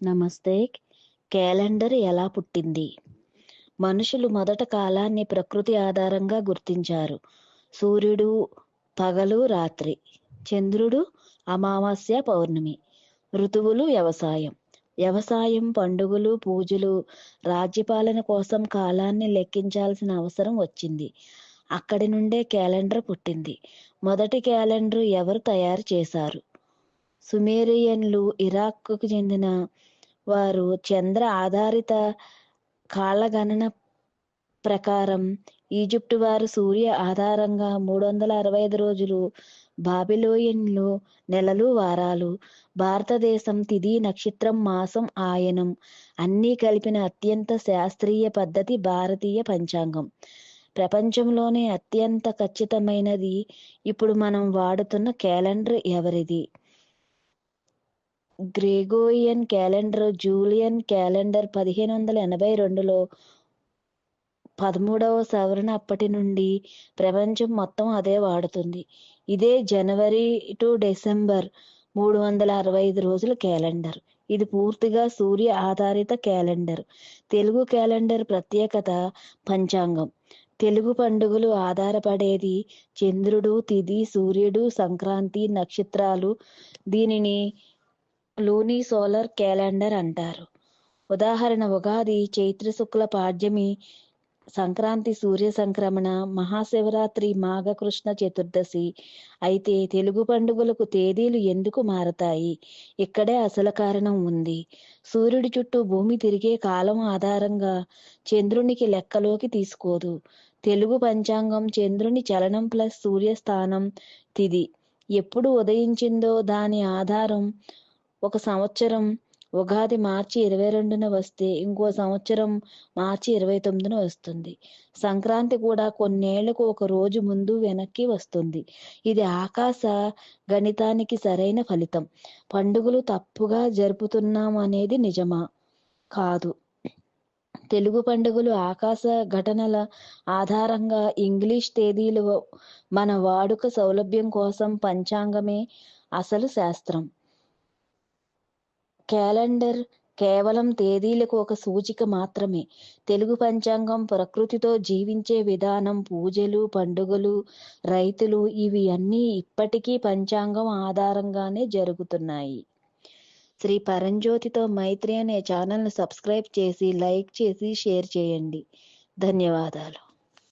నమస్తే. క్యాలెండర్ ఎలా పుట్టింది? మనుషులు మొదట కాలాన్ని ప్రకృతి ఆధారంగా గుర్తించారు. సూర్యుడు పగలు, రాత్రి, చంద్రుడు అమావాస్య, పౌర్ణమి, ఋతువులు, వ్యవసాయం. వ్యవసాయం, పండుగలు, పూజలు, రాజ్యపాలన కోసం కాలాన్ని లెక్కించాల్సిన అవసరం వచ్చింది. అక్కడి నుండే క్యాలెండర్ పుట్టింది. మొదటి క్యాలెండర్ ఎవరు తయారు చేశారు? సుమేరియన్లు, ఇరాక్కు చెందిన వారు చంద్ర ఆధారిత కాలగణన ప్రకారం, ఈజిప్టు వారు సూర్య ఆధారంగా 365 రోజులు, బాబిలోనియన్లు నెలలు, వారాలు, భారతదేశం తిథి, నక్షత్రం, మాసం, ఆయనం అన్నీ కలిపిన అత్యంత శాస్త్రీయ పద్ధతి భారతీయ పంచాంగం. ప్రపంచంలోనే అత్యంత ఖచ్చితమైనది ఇప్పుడు మనం వాడుతున్న క్యాలెండర్ ఎవరిది? గ్రెగోరియన్ క్యాలెండర్, జూలియన్ క్యాలెండర్ 1582లో 13వ సవరణ. అప్పటి నుండి ప్రపంచం మొత్తం అదే వాడుతుంది. ఇదే జనవరి టు డిసెంబర్ 365 రోజుల క్యాలెండర్. ఇది పూర్తిగా సూర్య ఆధారిత క్యాలెండర్. తెలుగు క్యాలెండర్ ప్రత్యేకత పంచాంగం. తెలుగు పండుగలు ఆధారపడేది చంద్రుడు, తిథి, సూర్యుడు, సంక్రాంతి, నక్షత్రాలు. దీనిని లూనీ సోలార్ క్యాలెండర్ అంటారు. ఉదాహరణ: ఉగాది చైత్ర శుక్ల పాడ్యమి, సంక్రాంతి సూర్య సంక్రమణ, మహాశివరాత్రి మాఘ కృష్ణ చతుర్దశి. అయితే తెలుగు పండుగలకు తేదీలు ఎందుకు మారతాయి? ఇక్కడే అసలు కారణం ఉంది. సూర్యుడి చుట్టూ భూమి తిరిగే కాలం ఆధారంగా చంద్రునికి లెక్కలోకి తీసుకోదు. తెలుగు పంచాంగం చంద్రుని చలనం ప్లస్ సూర్యస్థానం, తిథి ఎప్పుడు ఉదయించిందో దాని ఆధారం. ఒక సంవత్సరం ఉగాది మార్చి 22న వస్తే ఇంకో సంవత్సరం మార్చి 29న వస్తుంది. సంక్రాంతి కూడా కొన్నేళ్లకు ఒక రోజు ముందు వెనక్కి వస్తుంది. ఇది ఆకాశ గణితానికి సరైన ఫలితం. పండుగలు తప్పుగా జరుపుతున్నాం అనేది నిజమా? కాదు. తెలుగు పండుగలు ఆకాశ ఘటనల ఆధారంగా ఇంగ్లీష్ తేదీలు మన వాడుక సౌలభ్యం కోసం. పంచాంగమే అసలు శాస్త్రం. క్యాలెండర్ కేవలం తేదీలకు ఒక సూచిక మాత్రమే. తెలుగు పంచాంగం ప్రకృతితో జీవించే విధానం, పూజలు, పండుగలు, రైతులు ఇవి అన్నీ ఇప్పటికీ పంచాంగం ఆధారంగానే జరుగుతున్నాయి. శ్రీ పరంజ్యోతితో మైత్రి అనే ఛానల్ను సబ్స్క్రైబ్ చేసి, లైక్ చేసి, షేర్ చేయండి. ధన్యవాదాలు.